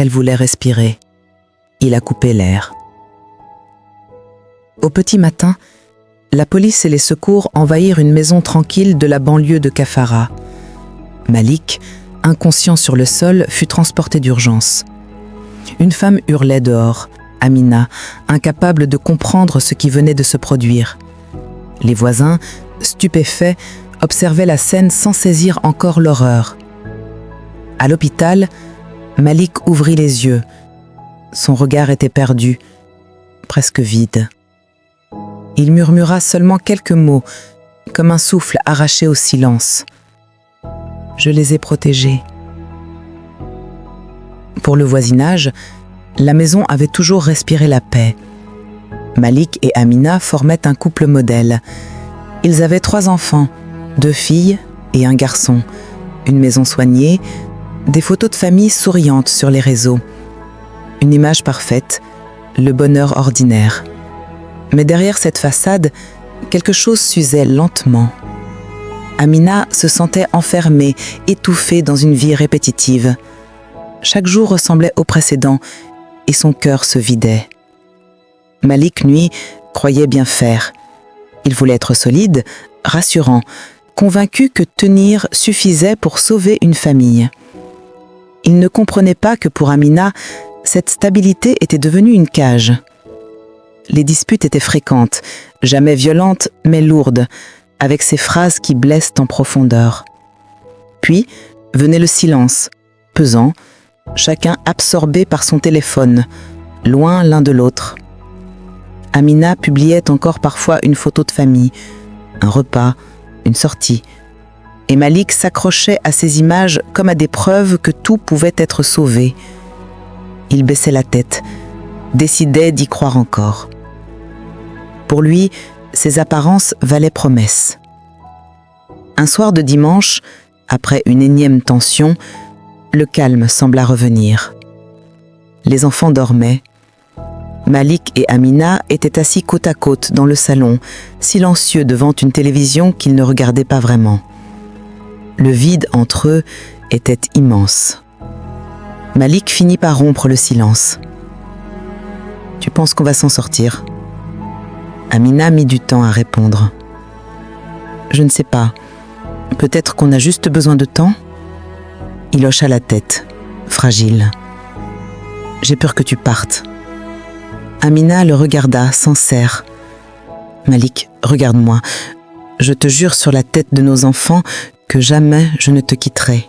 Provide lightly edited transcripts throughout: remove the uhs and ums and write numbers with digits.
Elle voulait respirer. Il a coupé l'air. Au petit matin, la police et les secours envahirent une maison tranquille de la banlieue de Kafara. Malik, inconscient sur le sol, fut transporté d'urgence. Une femme hurlait dehors, Amina, incapable de comprendre ce qui venait de se produire. Les voisins, stupéfaits, observaient la scène sans saisir encore l'horreur. À l'hôpital, Malik ouvrit les yeux. Son regard était perdu, presque vide. Il murmura seulement quelques mots, comme un souffle arraché au silence. « Je les ai protégés. » Pour le voisinage, la maison avait toujours respiré la paix. Malik et Amina formaient un couple modèle. Ils avaient 3 enfants, 2 filles et un garçon, une maison soignée, des photos de famille souriantes sur les réseaux. Une image parfaite, le bonheur ordinaire. Mais derrière cette façade, quelque chose s'usait lentement. Amina se sentait enfermée, étouffée dans une vie répétitive. Chaque jour ressemblait au précédent et son cœur se vidait. Malik, lui, croyait bien faire. Il voulait être solide, rassurant, convaincu que tenir suffisait pour sauver une famille. Il ne comprenait pas que pour Amina, cette stabilité était devenue une cage. Les disputes étaient fréquentes, jamais violentes, mais lourdes, avec ces phrases qui blessent en profondeur. Puis venait le silence, pesant, chacun absorbé par son téléphone, loin l'un de l'autre. Amina publiait encore parfois une photo de famille, un repas, une sortie. Et Malik s'accrochait à ces images comme à des preuves que tout pouvait être sauvé. Il baissait la tête, décidait d'y croire encore. Pour lui, ces apparences valaient promesse. Un soir de dimanche, après une énième tension, le calme sembla revenir. Les enfants dormaient. Malik et Amina étaient assis côte à côte dans le salon, silencieux devant une télévision qu'ils ne regardaient pas vraiment. Le vide entre eux était immense. Malik finit par rompre le silence. « Tu penses qu'on va s'en sortir ?» Amina mit du temps à répondre. « Je ne sais pas. Peut-être qu'on a juste besoin de temps ?» Il hocha la tête, fragile. « J'ai peur que tu partes. » Amina le regarda, sincère. « Malik, regarde-moi. Je te jure sur la tête de nos enfants que jamais je ne te quitterai. »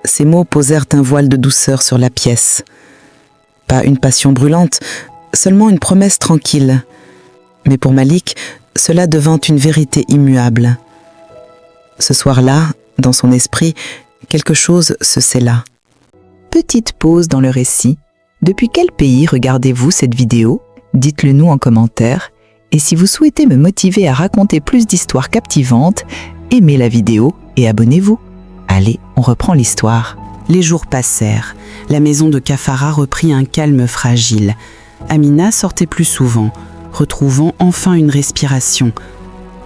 Ces mots posèrent un voile de douceur sur la pièce. Pas une passion brûlante, seulement une promesse tranquille. Mais pour Malik, cela devint une vérité immuable. Ce soir-là, dans son esprit, quelque chose se scella. Petite pause dans le récit. Depuis quel pays regardez-vous cette vidéo? Dites-le nous en commentaire. Et si vous souhaitez me motiver à raconter plus d'histoires captivantes, aimez la vidéo et abonnez-vous. Allez, on reprend l'histoire. Les jours passèrent. La maison de Kafara reprit un calme fragile. Amina sortait plus souvent, retrouvant enfin une respiration.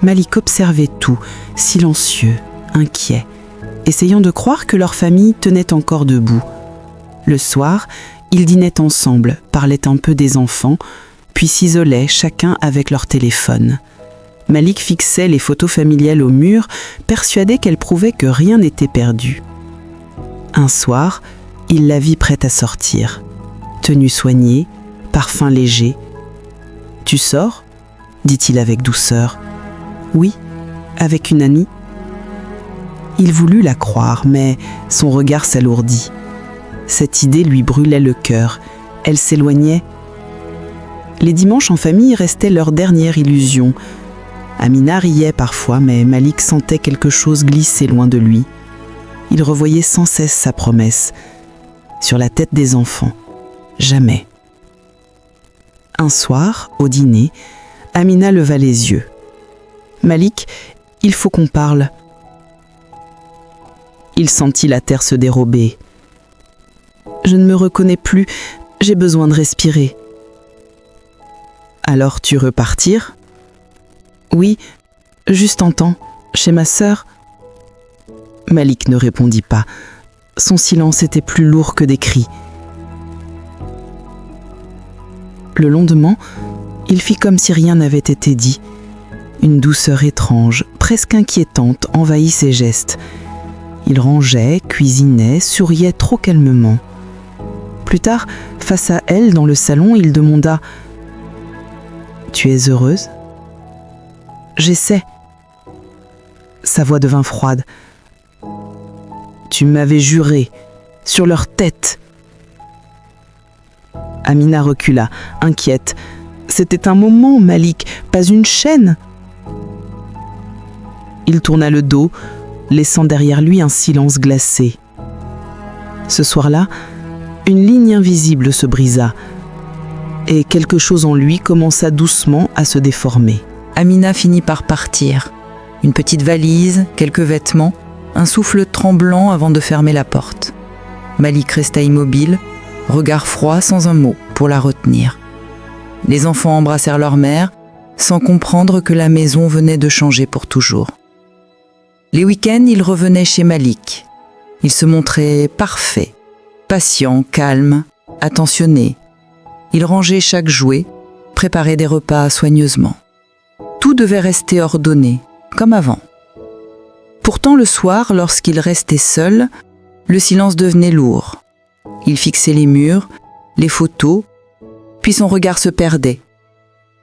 Malik observait tout, silencieux, inquiet, essayant de croire que leur famille tenait encore debout. Le soir, ils dînaient ensemble, parlaient un peu des enfants, puis s'isolaient chacun avec leur téléphone. Malik fixait les photos familiales au mur, persuadé qu'elles prouvaient que rien n'était perdu. Un soir, il la vit prête à sortir. Tenue soignée, parfum léger. « Tu sors ?» dit-il avec douceur. « Oui, avec une amie. » Il voulut la croire, mais son regard s'alourdit. Cette idée lui brûlait le cœur. Elle s'éloignait. Les dimanches en famille restaient leur dernière illusion. Amina riait parfois, mais Malik sentait quelque chose glisser loin de lui. Il revoyait sans cesse sa promesse. Sur la tête des enfants. Jamais. Un soir, au dîner, Amina leva les yeux. « Malik, il faut qu'on parle. » Il sentit la terre se dérober. « Je ne me reconnais plus, j'ai besoin de respirer. »« Alors tu repartir ?»« Oui, juste en temps, chez ma sœur. » Malik ne répondit pas. Son silence était plus lourd que des cris. Le lendemain, il fit comme si rien n'avait été dit. Une douceur étrange, presque inquiétante, envahit ses gestes. Il rangeait, cuisinait, souriait trop calmement. Plus tard, face à elle, dans le salon, il demanda « Tu es heureuse ?»« J'essaie. » Sa voix devint froide. « Tu m'avais juré, sur leur tête. » Amina recula, inquiète. C'était un moment, Malik, pas une chaîne. Il tourna le dos, laissant derrière lui un silence glacé. Ce soir-là, une ligne invisible se brisa, et quelque chose en lui commença doucement à se déformer. Amina finit par partir. Une petite valise, quelques vêtements, un souffle tremblant avant de fermer la porte. Malik resta immobile, regard froid sans un mot pour la retenir. Les enfants embrassèrent leur mère, sans comprendre que la maison venait de changer pour toujours. Les week-ends, il revenait chez Malik. Il se montrait parfait, patient, calme, attentionné. Il rangeait chaque jouet, préparait des repas soigneusement. Tout devait rester ordonné, comme avant. Pourtant, le soir, lorsqu'il restait seul, le silence devenait lourd. Il fixait les murs, les photos, puis son regard se perdait.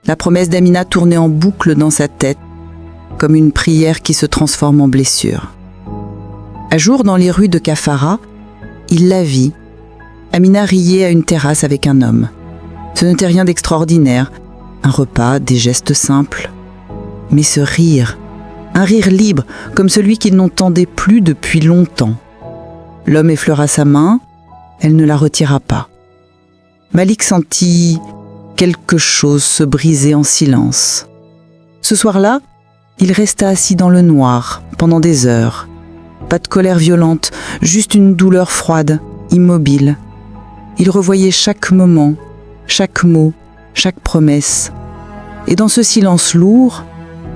La promesse d'Amina tournait en boucle dans sa tête, comme une prière qui se transforme en blessure. Un jour, dans les rues de Kafara, il la vit. Amina riait à une terrasse avec un homme. Ce n'était rien d'extraordinaire, un repas, des gestes simples. Mais ce rire, un rire libre, comme celui qu'il n'entendait plus depuis longtemps. L'homme effleura sa main, elle ne la retira pas. Malik sentit quelque chose se briser en silence. Ce soir-là, il resta assis dans le noir pendant des heures. Pas de colère violente, juste une douleur froide, immobile. Il revoyait chaque moment, chaque mot, chaque promesse. Et dans ce silence lourd,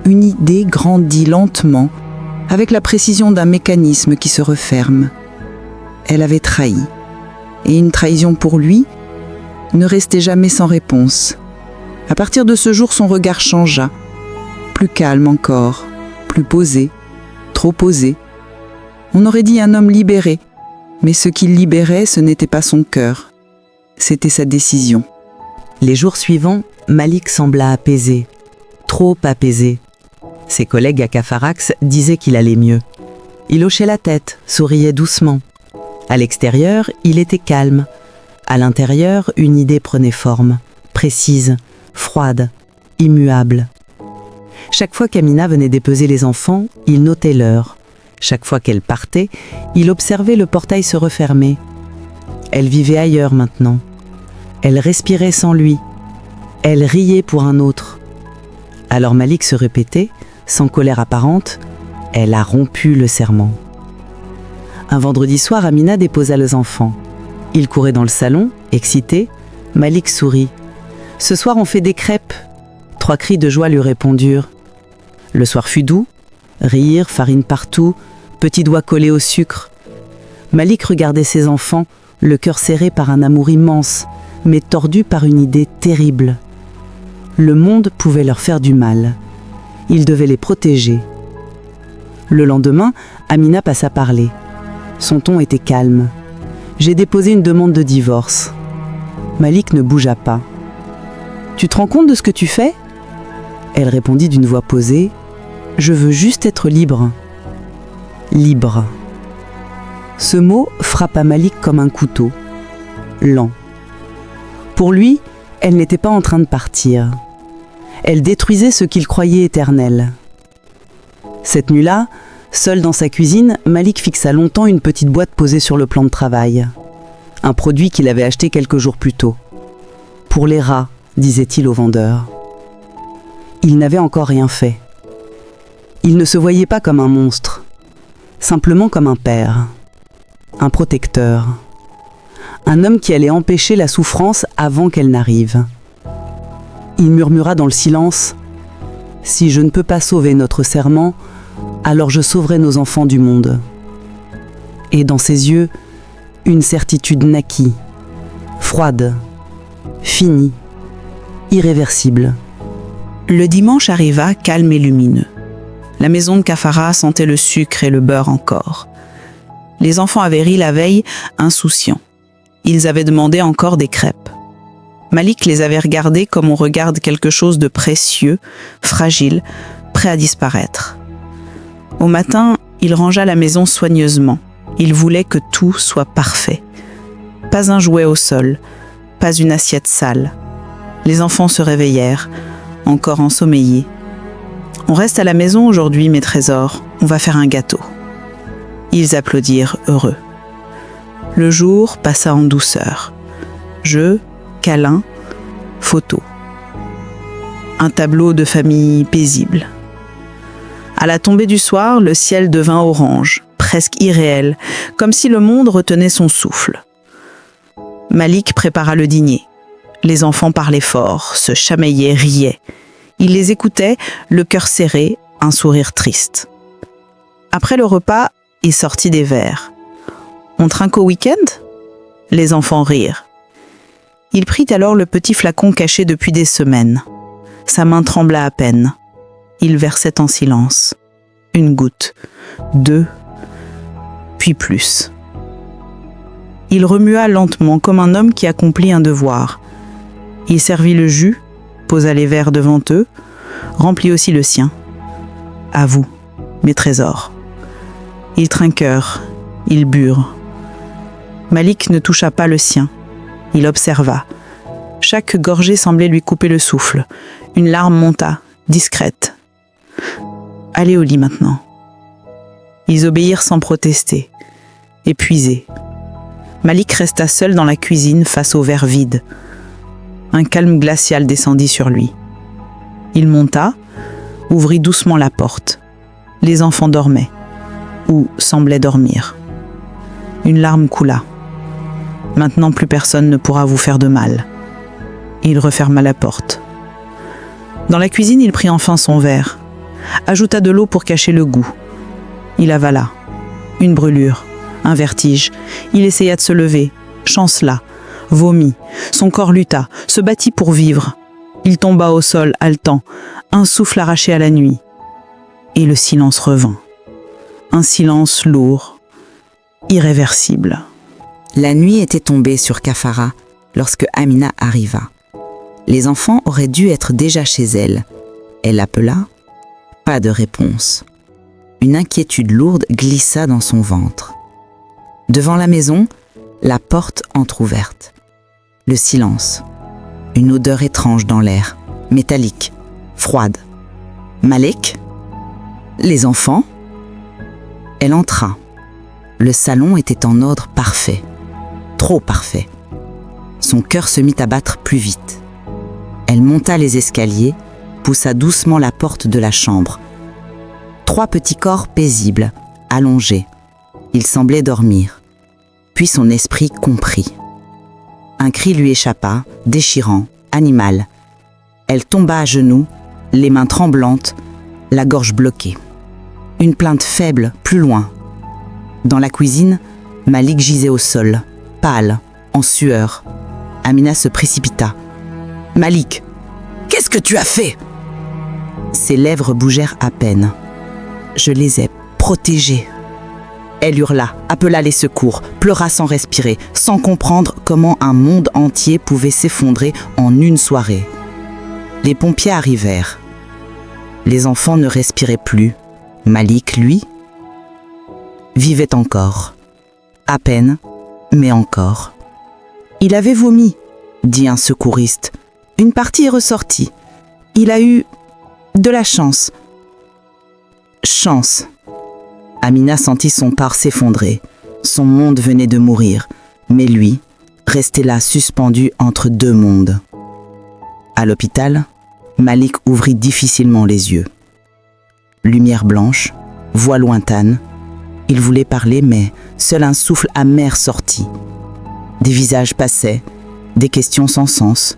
une idée grandit lentement, avec la précision d'un mécanisme qui se referme. Elle avait trahi. Et une trahison pour lui ne restait jamais sans réponse. À partir de ce jour, son regard changea. Plus calme encore, plus posé, trop posé. On aurait dit un homme libéré, mais ce qu'il libérait, ce n'était pas son cœur. C'était sa décision. Les jours suivants, Malik sembla apaisé, trop apaisé. Ses collègues à Cafarax disaient qu'il allait mieux. Il hochait la tête, souriait doucement. À l'extérieur, il était calme. À l'intérieur, une idée prenait forme, précise, froide, immuable. Chaque fois qu'Amina venait dépeser les enfants, il notait l'heure. Chaque fois qu'elle partait, il observait le portail se refermer. Elle vivait ailleurs maintenant. Elle respirait sans lui. Elle riait pour un autre. Alors Malik se répétait, sans colère apparente, « Elle a rompu le serment ». Un vendredi soir, Amina déposa les enfants. Il courait dans le salon, excité. Malik sourit. « Ce soir, on fait des crêpes ». 3 cris de joie lui répondirent. Le soir fut doux. Rire, farine partout, petits doigts collés au sucre. Malik regardait ses enfants, le cœur serré par un amour immense, mais tordu par une idée terrible. Le monde pouvait leur faire du mal. Il devait les protéger. Le lendemain, Amina passa parler. Son ton était calme. « J'ai déposé une demande de divorce. » Malik ne bougea pas. « Tu te rends compte de ce que tu fais ?» Elle répondit d'une voix posée. « Je veux juste être libre. » Libre. Ce mot frappa Malik comme un couteau. Lent. Pour lui, elle n'était pas en train de partir. Elle détruisait ce qu'il croyait éternel. Cette nuit-là, seul dans sa cuisine, Malik fixa longtemps une petite boîte posée sur le plan de travail. Un produit qu'il avait acheté quelques jours plus tôt. « Pour les rats », disait-il au vendeur. Il n'avait encore rien fait. Il ne se voyait pas comme un monstre, simplement comme un père, un protecteur, un homme qui allait empêcher la souffrance avant qu'elle n'arrive. Il murmura dans le silence « Si je ne peux pas sauver notre serment, alors je sauverai nos enfants du monde. » Et dans ses yeux, une certitude naquit, froide, finie, irréversible. Le dimanche arriva calme et lumineux. La maison de Kafara sentait le sucre et le beurre encore. Les enfants avaient ri la veille, insouciants. Ils avaient demandé encore des crêpes. Malik les avait regardés comme on regarde quelque chose de précieux, fragile, prêt à disparaître. Au matin, il rangea la maison soigneusement. Il voulait que tout soit parfait. Pas un jouet au sol, pas une assiette sale. Les enfants se réveillèrent, encore ensommeillés. « On reste à la maison aujourd'hui, mes trésors. On va faire un gâteau. » Ils applaudirent heureux. Le jour passa en douceur. Jeux, câlins, photos. Un tableau de famille paisible. À la tombée du soir, le ciel devint orange, presque irréel, comme si le monde retenait son souffle. Malik prépara le dîner. Les enfants parlaient fort, se chamaillaient, riaient. Il les écoutait, le cœur serré, un sourire triste. Après le repas, il sortit des verres. « On trinque au week-end » Les enfants rirent. Il prit alors le petit flacon caché depuis des semaines. Sa main trembla à peine. Il versait en silence. Une goutte, 2, puis plus. Il remua lentement comme un homme qui accomplit un devoir. Il servit le jus, posa les verres devant eux, remplit aussi le sien. « À vous, mes trésors. » Ils trinquèrent, ils burent. Malik ne toucha pas le sien. Il observa. Chaque gorgée semblait lui couper le souffle. Une larme monta, discrète. « Allez au lit maintenant. » Ils obéirent sans protester, épuisés. Malik resta seul dans la cuisine face au verre vide. Un calme glacial descendit sur lui. Il monta, ouvrit doucement la porte. Les enfants dormaient, ou semblaient dormir. Une larme coula. Maintenant, plus personne ne pourra vous faire de mal. Il referma la porte. Dans la cuisine, il prit enfin son verre, ajouta de l'eau pour cacher le goût. Il avala. Une brûlure, un vertige. Il essaya de se lever, chancela, vomit. Son corps lutta, se battit pour vivre. Il tomba au sol, haletant, un souffle arraché à la nuit. Et le silence revint. Un silence lourd, irréversible. La nuit était tombée sur Kafara lorsque Amina arriva. Les enfants auraient dû être déjà chez elle. Elle appela. Pas de réponse. Une inquiétude lourde glissa dans son ventre. Devant la maison, la porte entr'ouverte. Le silence. Une odeur étrange dans l'air, métallique, froide. Malik ? Les enfants ? Elle entra. Le salon était en ordre parfait. Trop parfait. Son cœur se mit à battre plus vite. Elle monta les escaliers, poussa doucement la porte de la chambre. 3 petits corps paisibles, allongés. Ils semblaient dormir. Puis son esprit comprit. Un cri lui échappa, déchirant, animal. Elle tomba à genoux, les mains tremblantes, la gorge bloquée. Une plainte faible, plus loin. Dans la cuisine, Malik gisait au sol, pâle, en sueur. Amina se précipita. « Malik, qu'est-ce que tu as fait ?» Ses lèvres bougèrent à peine. « Je les ai protégés. » Elle hurla, appela les secours, pleura sans respirer, sans comprendre comment un monde entier pouvait s'effondrer en une soirée. Les pompiers arrivèrent. Les enfants ne respiraient plus. Malik, lui, vivait encore. À peine, mais encore. Il avait vomi, dit un secouriste. Une partie est ressortie. Il a eu de la chance. Chance. Amina sentit son corps s'effondrer. Son monde venait de mourir, mais lui restait là suspendu entre 2 mondes. À l'hôpital, Malik ouvrit difficilement les yeux. Lumière blanche, voix lointaine. Il voulait parler, mais seul un souffle amer sortit. Des visages passaient, des questions sans sens.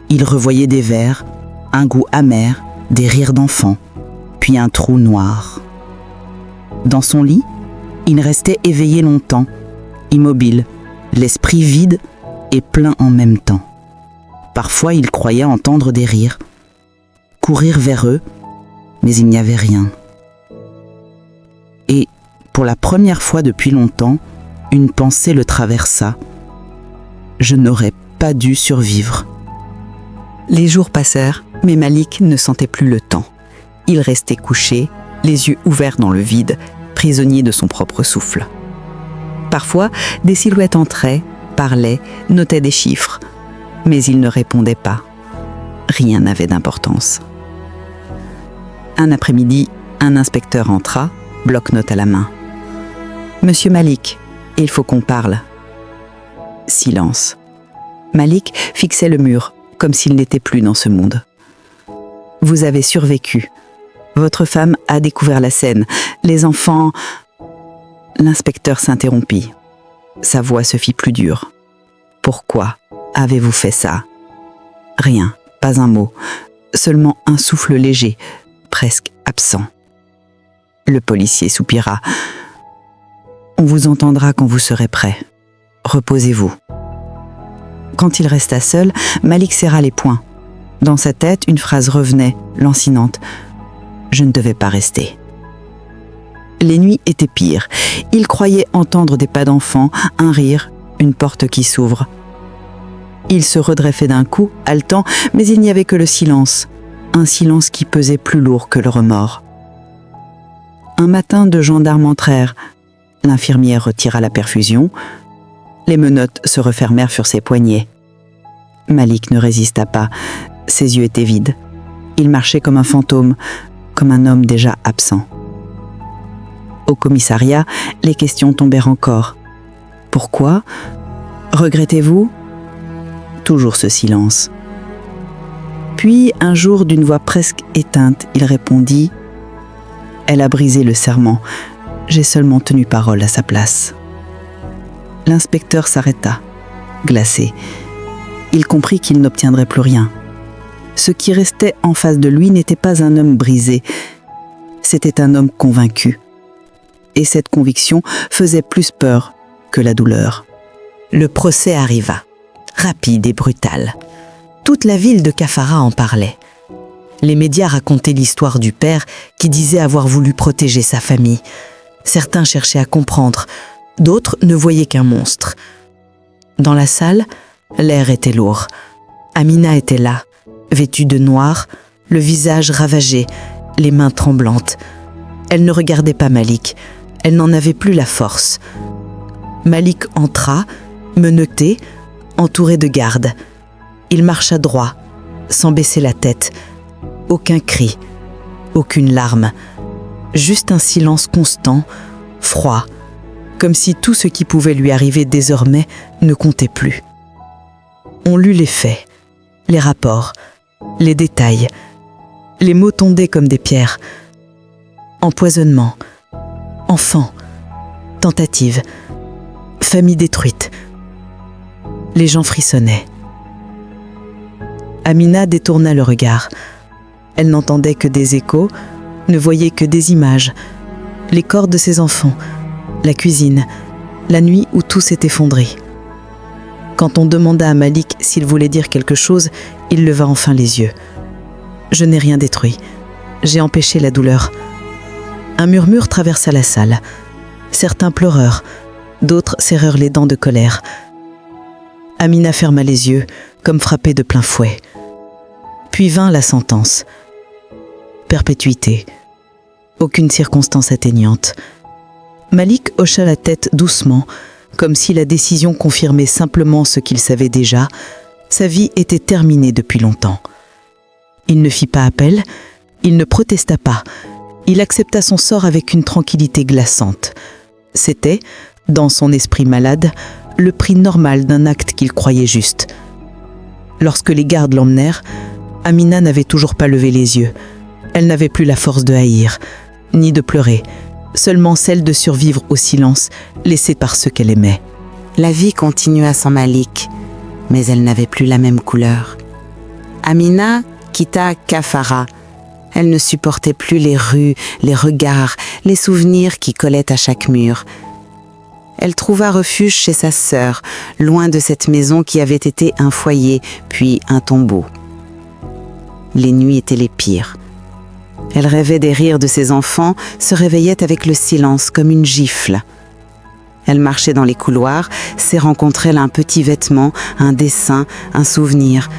Il revoyait des vers, un goût amer, des rires d'enfants, puis un trou noir. Dans son lit, il restait éveillé longtemps, immobile, l'esprit vide et plein en même temps. Parfois, il croyait entendre des rires. Courir vers eux, mais il n'y avait rien. Et, pour la première fois depuis longtemps, une pensée le traversa. Je n'aurais pas dû survivre. Les jours passèrent, mais Malik ne sentait plus le temps. Il restait couché, les yeux ouverts dans le vide, prisonnier de son propre souffle. Parfois, des silhouettes entraient, parlaient, notaient des chiffres, mais il ne répondait pas. Rien n'avait d'importance. Un après-midi, un inspecteur entra, bloc-notes à la main. « Monsieur Malik, il faut qu'on parle. » Silence. Malik fixait le mur, comme s'il n'était plus dans ce monde. « Vous avez survécu. Votre femme a découvert la scène. Les enfants... » L'inspecteur s'interrompit. Sa voix se fit plus dure. « Pourquoi avez-vous fait ça ?» Rien, pas un mot, seulement un souffle léger, presque absent. Le policier soupira. « On vous entendra quand vous serez prêt. Reposez-vous. » Quand il resta seul, Malik serra les poings. Dans sa tête, une phrase revenait, lancinante. « Je ne devais pas rester. » Les nuits étaient pires. Il croyait entendre des pas d'enfants, un rire, une porte qui s'ouvre. Il se redressait d'un coup, haletant, mais il n'y avait que le silence. Un silence qui pesait plus lourd que le remords. Un matin, 2 gendarmes entrèrent. L'infirmière retira la perfusion. Les menottes se refermèrent sur ses poignets. Malik ne résista pas. Ses yeux étaient vides. Il marchait comme un fantôme, comme un homme déjà absent. Au commissariat, les questions tombèrent encore. Pourquoi ? Regrettez-vous ? Toujours ce silence. Puis, un jour, d'une voix presque éteinte, il répondit « Elle a brisé le serment. J'ai seulement tenu parole à sa place. » L'inspecteur s'arrêta, glacé. Il comprit qu'il n'obtiendrait plus rien. Ce qui restait en face de lui n'était pas un homme brisé, c'était un homme convaincu. Et cette conviction faisait plus peur que la douleur. Le procès arriva, rapide et brutal. Toute la ville de Kafara en parlait. Les médias racontaient l'histoire du père qui disait avoir voulu protéger sa famille. Certains cherchaient à comprendre, d'autres ne voyaient qu'un monstre. Dans la salle, l'air était lourd. Amina était là, vêtue de noir, le visage ravagé, les mains tremblantes. Elle ne regardait pas Malik, elle n'en avait plus la force. Malik entra, menotté, entouré de gardes. Il marcha droit, sans baisser la tête. Aucun cri, aucune larme. Juste un silence constant, froid, comme si tout ce qui pouvait lui arriver désormais ne comptait plus. On lut les faits, les rapports, les détails. Les mots tombaient comme des pierres. Empoisonnement, enfant, tentative, famille détruite. Les gens frissonnaient. Amina détourna le regard. Elle n'entendait que des échos, ne voyait que des images. Les corps de ses enfants, la cuisine, la nuit où tout s'est effondré. Quand on demanda à Malik s'il voulait dire quelque chose, il leva enfin les yeux. « Je n'ai rien détruit. J'ai empêché la douleur. » Un murmure traversa la salle. Certains pleurèrent, d'autres serrèrent les dents de colère. Amina ferma les yeux, comme frappée de plein fouet. Puis vint la sentence. Perpétuité. Aucune circonstance atteignante. Malik hocha la tête doucement, comme si la décision confirmait simplement ce qu'il savait déjà. Sa vie était terminée depuis longtemps. Il ne fit pas appel, il ne protesta pas. Il accepta son sort avec une tranquillité glaçante. C'était, dans son esprit malade, le prix normal d'un acte qu'il croyait juste. Lorsque les gardes l'emmenèrent, Amina n'avait toujours pas levé les yeux. Elle n'avait plus la force de haïr, ni de pleurer, seulement celle de survivre au silence laissé par ceux qu'elle aimait. La vie continua sans Malik, mais elle n'avait plus la même couleur. Amina quitta Kafara. Elle ne supportait plus les rues, les regards, les souvenirs qui collaient à chaque mur. Elle trouva refuge chez sa sœur, loin de cette maison qui avait été un foyer, puis un tombeau. Les nuits étaient les pires. Elle rêvait des rires de ses enfants, se réveillait avec le silence comme une gifle. Elle marchait dans les couloirs, serrant contre elle un petit vêtement, un dessin, un souvenir.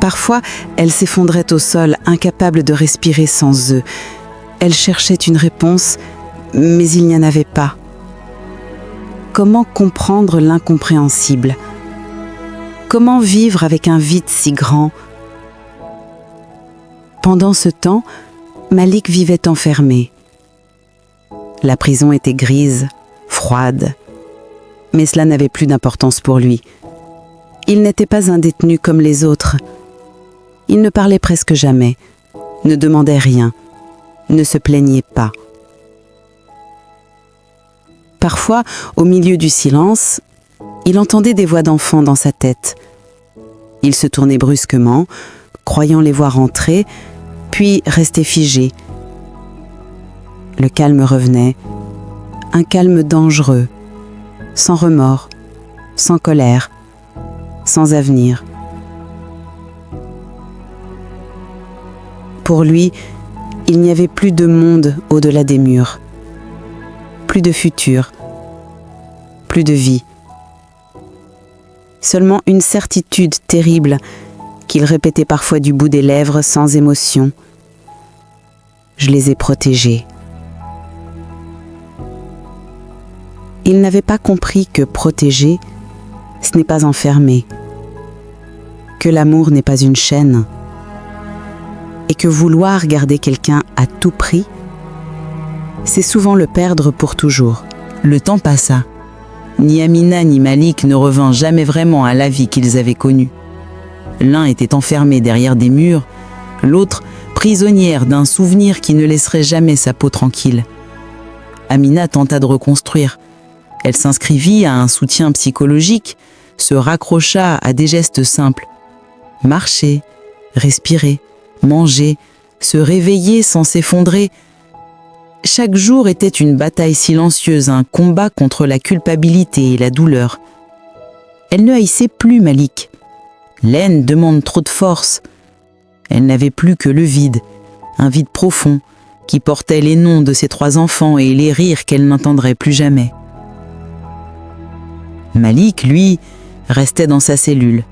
Parfois, elle s'effondrait au sol, incapable de respirer sans eux. Elle cherchait une réponse, mais il n'y en avait pas. Comment comprendre l'incompréhensible? Comment vivre avec un vide si grand? Pendant ce temps, Malik vivait enfermé. La prison était grise, froide, mais cela n'avait plus d'importance pour lui. Il n'était pas un détenu comme les autres. Il ne parlait presque jamais, ne demandait rien, ne se plaignait pas. Parfois, au milieu du silence, il entendait des voix d'enfants dans sa tête. Il se tournait brusquement, croyant les voir entrer, puis restait figé. Le calme revenait, un calme dangereux, sans remords, sans colère, sans avenir. Pour lui, il n'y avait plus de monde au-delà des murs, plus de futur, plus de vie. Seulement une certitude terrible qu'il répétait parfois du bout des lèvres sans émotion. Je les ai protégés. Il n'avait pas compris que protéger, ce n'est pas enfermer, que l'amour n'est pas une chaîne, et que vouloir garder quelqu'un à tout prix, c'est souvent le perdre pour toujours. Le temps passa. Ni Amina ni Malik ne revinrent jamais vraiment à la vie qu'ils avaient connue. L'un était enfermé derrière des murs, l'autre prisonnière d'un souvenir qui ne laisserait jamais sa peau tranquille. Amina tenta de reconstruire. Elle s'inscrivit à un soutien psychologique, se raccrocha à des gestes simples. Marcher, respirer, manger, se réveiller sans s'effondrer. Chaque jour était une bataille silencieuse, un combat contre la culpabilité et la douleur. Elle ne haïssait plus Malik. L'aine demande trop de force. Elle n'avait plus que le vide, un vide profond, qui portait les noms de ses 3 enfants et les rires qu'elle n'entendrait plus jamais. Malik, lui, restait dans sa cellule.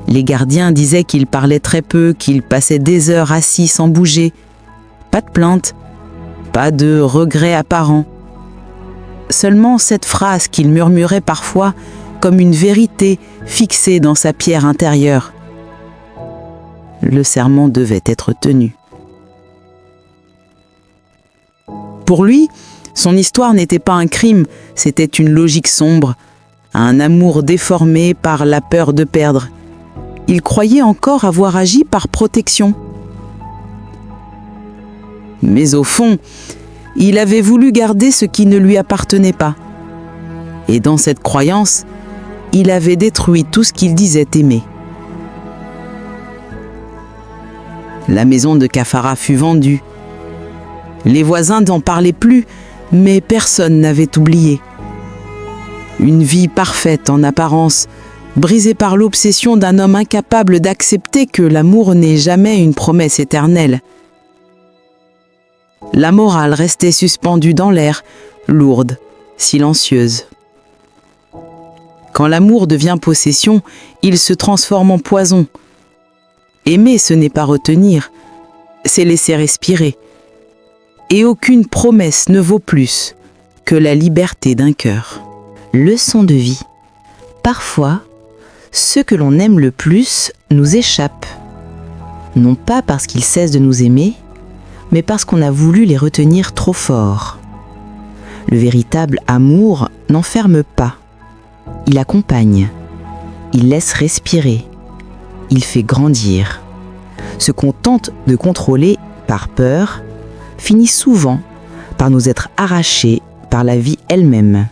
Les gardiens disaient qu'il parlait très peu, qu'il passait des heures assis sans bouger. Pas de plainte, pas de regret apparent. Seulement cette phrase qu'il murmurait parfois comme une vérité fixée dans sa pierre intérieure. Le serment devait être tenu. Pour lui, son histoire n'était pas un crime, c'était une logique sombre, un amour déformé par la peur de perdre. Il croyait encore avoir agi par protection. Mais au fond, il avait voulu garder ce qui ne lui appartenait pas. Et dans cette croyance, il avait détruit tout ce qu'il disait aimer. La maison de Kafara fut vendue. Les voisins n'en parlaient plus, mais personne n'avait oublié. Une vie parfaite en apparence, brisée par l'obsession d'un homme incapable d'accepter que l'amour n'est jamais une promesse éternelle. La morale restait suspendue dans l'air, lourde, silencieuse. Quand l'amour devient possession, il se transforme en poison. Aimer, ce n'est pas retenir, c'est laisser respirer. Et aucune promesse ne vaut plus que la liberté d'un cœur. Leçon de vie. Parfois, ceux que l'on aime le plus nous échappent. Non pas parce qu'ils cessent de nous aimer, mais parce qu'on a voulu les retenir trop fort. Le véritable amour n'enferme pas. Il accompagne. Il laisse respirer. Il fait grandir. Ce qu'on tente de contrôler par peur finit souvent par nous être arraché par la vie elle-même.